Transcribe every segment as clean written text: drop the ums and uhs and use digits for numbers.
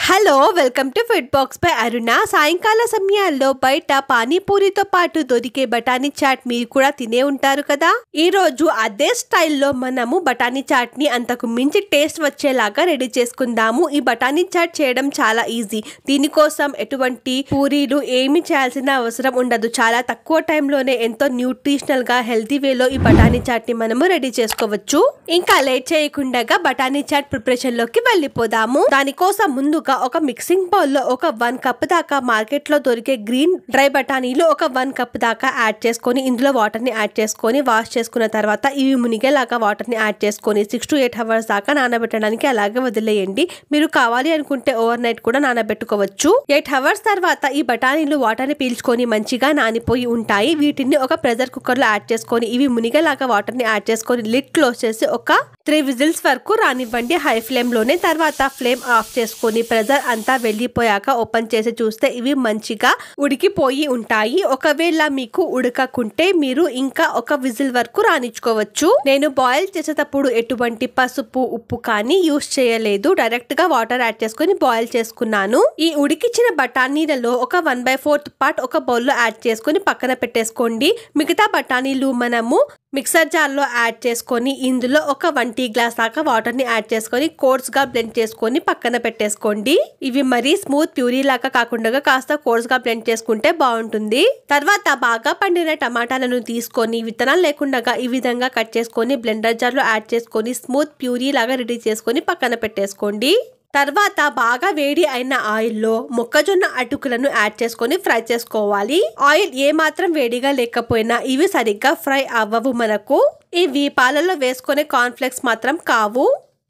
Hello welcome to food box by Aruna. సాయంకాల సమయాల్లో బయట పానీపూరితో పాటు దొరికే బఠానీ చాట్ మీరు కూడా తినే ఉంటారు కదా. ఈ రోజు అదే స్టైల్లో మనము బఠానీ చాట్ ని అంతకు మించి టేస్ట్ వచ్చేలాగా రెడీ చేసుకుందాము. ఈ బఠానీ చాట్ చేయడం చాలా ఈజీ. దీనికోసం ఎటువంటి పూరీలు ఏమి చేయాల్సిన అవసరం ఉండదు. చాలా తక్కువ టైంలోనే ఎంతో న్యూట్రిషనల్ గా హెల్తీ వేలో ఈ బఠానీ చాట్ ని మనము రెడీ చేసుకోవచ్చు. ఇంకా లేట్ చేయకుండా బఠానీ చాట్ ప్రిపరేషన్ లోకి వెళ్ళిపోదాము. దానికోసం ముందుగా ఒక మిక్సింగ్ బౌల్ లో ఒక 1 కప్ దాకా మార్కెట్ లో దొరికే గ్రీన్ డ్రై బఠానీలు ఒక 1 కప్ దాకా యాడ్ చేసుకొని ఇందులో వాటర్ ని యాడ్ చేసుకొని వాష్ చేసుకున్న తర్వాత ఇవి మునిగేలాగా వాటర్ ని యాడ్ చేసుకొని 6 to 8 hours దాకా నానబెట్టడానికి అలాగే వదిలేయండి. మీరు కావాలి అనుకుంటే ఓవర్ నైట్ కూడా నానబెట్టుకోవచ్చు. 8 hours తర్వాత ఈ బఠానీలు వాటర్ ని పీల్చుకొని మంచిగా నానిపోయి ఉంటాయి. వీటిని ఒక ప్రెషర్ కుక్కర్ లో యాడ్ చేసుకొని ఇవి మునిగేలాగా వాటర్ ని యాడ్ చేసుకొని లిడ్ క్లోజ్ చేసి ఒక 3 విజిల్స్ వరకు రానివ్వండి హై ఫ్లేమ్ లోనే. తర్వాత ఫ్లేమ్ ఆఫ్ చేసుకొని ప్రెషర్ అంతా వెళ్ళిపోయాక ఓపెన్ చేసి చూస్తే ఇవి మంచిగా ఉడికిపోయి ఉంటాయి. ఒకవేళ మీకు ఉడకకుంటే మీరు ఇంకా ఒక విజిల్ వరకు రానిచ్చుకోవచ్చు. నేను బాయిల్ చేసేటప్పుడు ఎటువంటి పసుపు ఉప్పు కానీ యూస్ చేయలేదు. డైరెక్ట్ గా వాటర్ యాడ్ చేసుకొని బాయిల్ చేసుకున్నాను. ఈ ఉడికిచ్చిన బఠానీలలో ఒక 1/4 పార్ట్ ఒక బౌల్ లో యాడ్ చేసుకొని పక్కన పెట్టేసుకోండి. మిగతా బఠానీలు మనము మిక్సర్ జార్ లో యాడ్ చేసుకొని ఇందులో ఒక 1 టీ గ్లాస్ దాకా వాటర్ ని యాడ్ చేసుకొని కోర్స్ గా బ్లెండ్ చేసుకొని పక్కన పెట్టేసుకోండి. ఇవి మరీ స్మూత్ ప్యూరీ లాగా కాకుండా కాస్త కోర్స్ గా బ్లెండ్ చేసుకుంటే బాగుంటుంది. తర్వాత బాగా పండిన టమాటాలను తీసుకొని విత్తనాలు లేకుండా ఈ విధంగా కట్ చేసుకొని బ్లెండర్ జార్ లో యాడ్ చేసుకొని స్మూత్ ప్యూరీ లాగా రెడీ చేసుకొని పక్కన పెట్టేసుకోండి. తర్వాత బాగా వేడి అయిన ఆయిల్ లో మొక్కజొన్న అటుకులను యాడ్ చేసుకొని ఫ్రై చేసుకోవాలి. ఆయిల్ ఏ మాత్రం వేడిగా లేకపోయినా ఇవి సరిగ్గా ఫ్రై అవ్వవు మనకు. ఇవి పాలలో వేసుకునే కార్న్ ఫ్లేక్స్ మాత్రం కావు.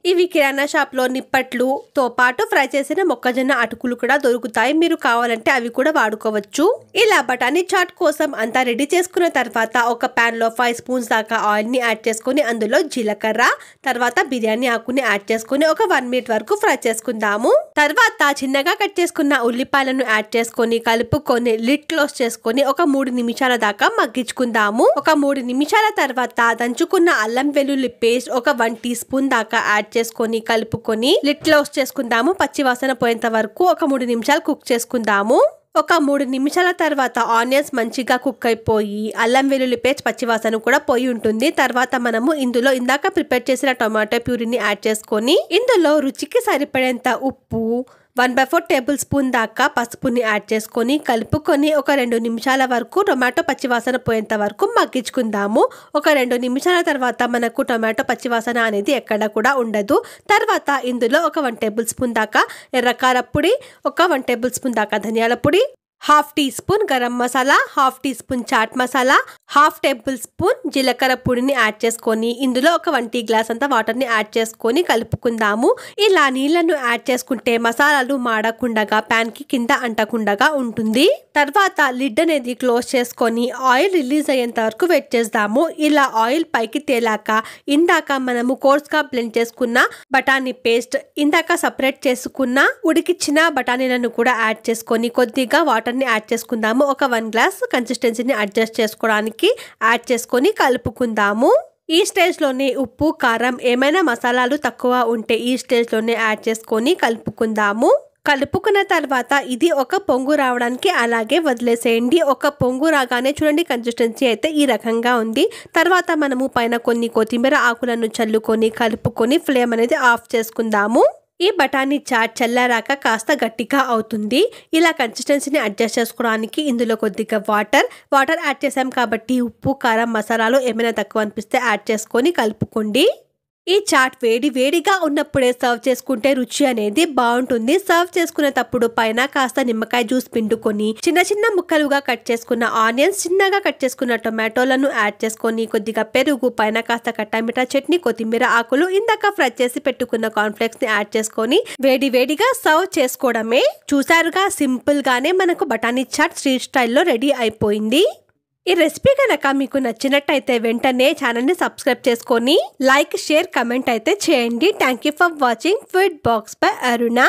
ఇవి కిరాణా షాప్ లో నిప్పట్లు తో పాటు ఫ్రై చేసిన మొక్కజొన్న అటుకులు కూడా దొరుకుతాయి. మీరు కావాలంటే అవి కూడా వాడుకోవచ్చు. ఇలా బఠానీ చాట్ కోసం అంతా రెడీ చేసుకున్న తర్వాత ఒక పాన్ లో 5 స్పూన్స్ దాకా ఆయిల్ ని యాడ్ చేసుకుని అందులో జీలకర్ర తర్వాత బిర్యానీ ఆకుని యాడ్ చేసుకుని ఒక 1 minute వరకు ఫ్రై చేసుకుందాము. తర్వాత చిన్నగా కట్ చేసుకున్న ఉల్లిపాయలను యాడ్ చేసుకొని కలుపుకొని లిడ్ క్లోజ్ చేసుకొని ఒక 3 నిమిషాల దాకా మగ్గించుకుందాము. ఒక 3 నిమిషాల తర్వాత దంచుకున్న అల్లం వెల్లుల్లి పేస్ట్ ఒక 1 టీ స్పూన్ దాకా యాడ్ చేసుకొని కలుపుకొని లిడ్ క్లోజ్ చేసుకుందాము. పచ్చి వాసన పోయేంత వరకు ఒక 3 నిమిషాలు కుక్ చేసుకుందాము. ఒక 3 నిమిషాల తర్వాత ఆనియన్స్ మంచిగా కుక్ అయిపోయి అల్లం వెల్లుల్లి పేస్ట్ పచ్చి వాసన కూడా పోయి ఉంటుంది. తర్వాత మనము ఇందులో ఇందాక ప్రిపేర్ చేసిన టొమాటో ప్యూరీని యాడ్ చేసుకొని ఇందులో రుచికి సరిపడేంత ఉప్పు 1/4 టేబుల్ స్పూన్ దాకా పసుపుని యాడ్ చేసుకొని కలుపుకొని ఒక 2 నిమిషాల వరకు టొమాటో పచ్చివాసన పోయేంత వరకు మగ్గించుకుందాము. ఒక 2 నిమిషాల తర్వాత మనకు టొమాటో పచ్చివాసన అనేది ఎక్కడ కూడా ఉండదు. తర్వాత ఇందులో ఒక 1 టేబుల్ స్పూన్ దాకా ఎర్రకార పొడి, ఒక 1 టేబుల్ స్పూన్ దాకా ధనియాల పొడి, 1/2 teaspoon garam masala, 1/2 teaspoon chaat masala, 1/2 tablespoon జీలకర్ర పొడిని యాడ్ చేసుకొని ఇందులో ఒక 1 టీ గ్లాస్ అంతా వాటర్ ని యాడ్ చేసుకొని కలుపుకుందాము. ఇలా నీళ్లను యాడ్ చేసుకుంటే మసాలాలు మాడకుండా ప్యాన్ కి కింద అంటకుండా ఉంటుంది. తర్వాత లిడ్ అనేది క్లోజ్ చేసుకొని ఆయిల్ రిలీజ్ అయ్యేంత వరకు వెయిట్ చేద్దాము. ఇలా ఆయిల్ పైకి తేలాక ఇందాక మనము కోర్స్ గా బ్లెండ్ చేసుకున్న బఠానీ పేస్ట్, ఇందాక సపరేట్ చేసుకున్న ఉడికిచ్చిన బఠానీలను కూడా యాడ్ చేసుకొని కొద్దిగా వాటర్ ని యాడ్ చేసుకుందాము. ఒక 1 గ్లాస్ కన్సిస్టెన్సీని అడ్జస్ట్ చేసుకోవడానికి యాడ్ చేసుకొని కలుపుకుందాము. ఈ స్టేజ్ లోనే ఉప్పు కారం ఏమైనా మసాలాలు తక్కువ ఉంటే ఈ స్టేజ్ లోనే యాడ్ చేసుకొని కలుపుకుందాము. కలుపుకున్న తర్వాత ఇది ఒక పొంగు రావడానికి అలాగే వదిలేసేయండి. ఒక పొంగు రాగానే చూడండి కన్సిస్టెన్సీ అయితే ఈ రకంగా ఉంది. తర్వాత మనము పైన కొన్ని కొత్తిమీర ఆకులను చల్లుకొని కలుపుకొని ఫ్లేమ్ అనేది ఆఫ్ చేసుకుందాము. ఈ బఠానీ చాట్ చల్లారాక కాస్త గట్టిగా అవుతుంది. ఇలా కన్సిస్టెన్సీని అడ్జస్ట్ చేసుకోవడానికి ఇందులో కొద్దిగా వాటర్ యాడ్ చేసాం కాబట్టి ఉప్పు కారం మసాలాలు ఏమైనా తక్కువ అనిపిస్తే యాడ్ చేసుకొని కలుపుకోండి. ఈ చాట్ వేడిగా ఉన్నప్పుడే సర్వ్ చేసుకుంటే రుచి అనేది బాగుంటుంది. సర్వ్ చేసుకునేటప్పుడు పైన కాస్త నిమ్మకాయ జ్యూస్ పిండుకొని చిన్న ముక్కలుగా కట్ చేసుకున్న ఆనియన్స్, చిన్నగా కట్ చేసుకున్న టొమాటోలను యాడ్ చేసుకొని కొద్దిగా పెరుగు, పైన కాస్త కట్టామిఠా చట్నీ, కొత్తిమీర ఆకులు, ఇందాక ఫ్రై చేసి పెట్టుకున్న కార్న్ ఫ్లేక్స్ ని యాడ్ చేసుకొని వేడిగా సర్వ్ చేసుకోవడమే. చూసారుగా సింపుల్ గానే మనకు బఠానీ చాట్ స్ట్రీట్ స్టైల్లో రెడీ అయిపోయింది. ఈ రెసిపీ కనుక మీకు నచ్చినట్టయితే వెంటనే ఛానల్ ని సబ్స్క్రైబ్ చేసుకొని లైక్, షేర్, కమెంట్ అయితే చేయండి. Thank you for watching food box by Aruna.